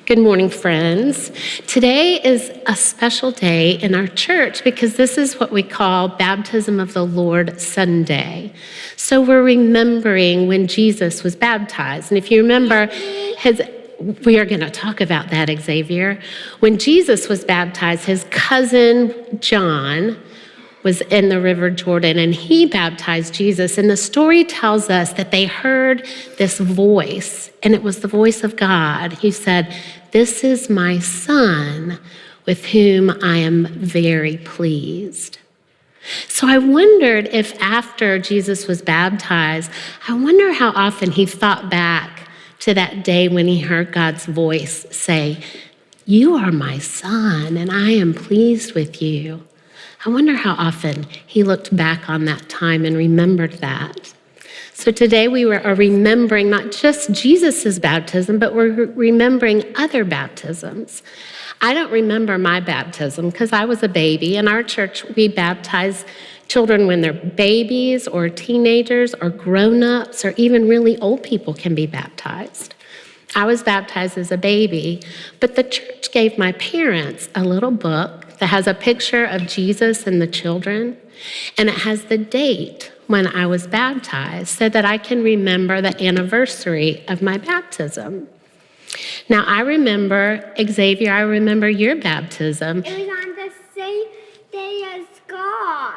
Good morning, friends. Today is a special day in our church because this is what we call Baptism of the Lord Sunday. So we're remembering when Jesus was baptized. And if you remember, we are going to talk about that, Xavier. When Jesus was baptized, his cousin John was in the River Jordan, and he baptized Jesus. And the story tells us that they heard this voice, and it was the voice of God. He said, "This is my son with whom I am very pleased." So I wondered if after Jesus was baptized, I wonder how often he thought back to that day when he heard God's voice say, "You are my son, and I am pleased with you." I wonder how often he looked back on that time and remembered that. So today we are remembering not just Jesus' baptism, but we're remembering other baptisms. I don't remember my baptism because I was a baby. In our church, we baptize children when they're babies or teenagers or grown-ups or even really old people can be baptized. I was baptized as a baby, but the church gave my parents a little book that has a picture of Jesus and the children, and it has the date when I was baptized so that I can remember the anniversary of my baptism. Now, I remember, Xavier, I remember your baptism. It was on the same day as God.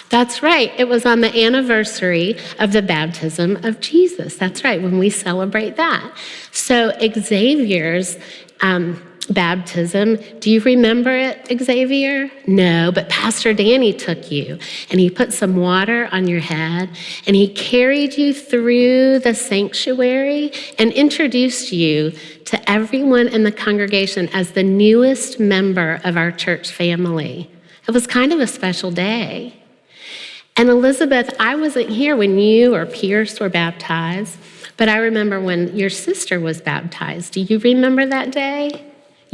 That's right. It was on the anniversary of the baptism of Jesus. That's right, when we celebrate that. So Xavier's baptism, do you remember it, Xavier? No, but Pastor Danny took you, and he put some water on your head, and he carried you through the sanctuary and introduced you to everyone in the congregation as the newest member of our church family. It was kind of a special day. And Elizabeth, I wasn't here when you or Pierce were baptized, but I remember when your sister was baptized. Do you remember that day?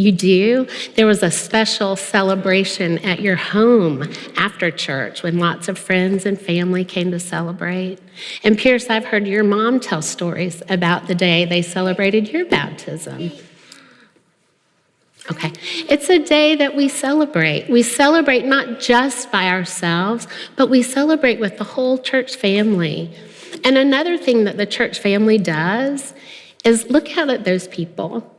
You do? There was a special celebration at your home after church when lots of friends and family came to celebrate. And Pierce, I've heard your mom tell stories about the day they celebrated your baptism. Okay, it's a day that we celebrate. We celebrate not just by ourselves, but we celebrate with the whole church family. And another thing that the church family does is look out at those people.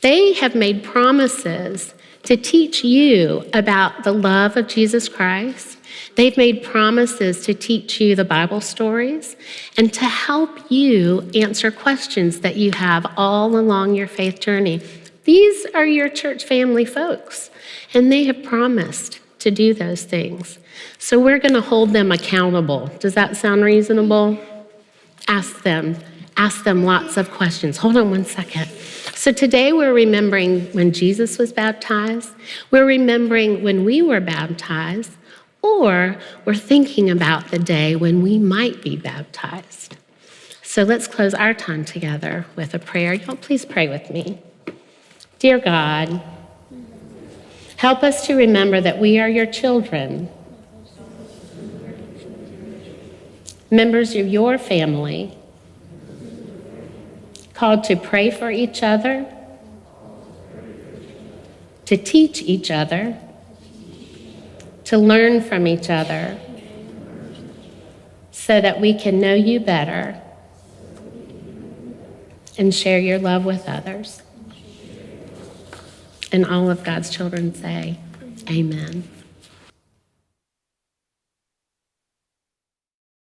They have made promises to teach you about the love of Jesus Christ. They've made promises to teach you the Bible stories and to help you answer questions that you have all along your faith journey. These are your church family folks, and they have promised to do those things. So we're going to hold them accountable. Does that sound reasonable? Ask them lots of questions. Hold on one second. So today we're remembering when Jesus was baptized, we're remembering when we were baptized, or we're thinking about the day when we might be baptized. So let's close our time together with a prayer. Y'all please pray with me. Dear God, help us to remember that we are your children, members of your family, called to pray for each other, to teach each other, to learn from each other, so that we can know you better and share your love with others. And all of God's children say, amen.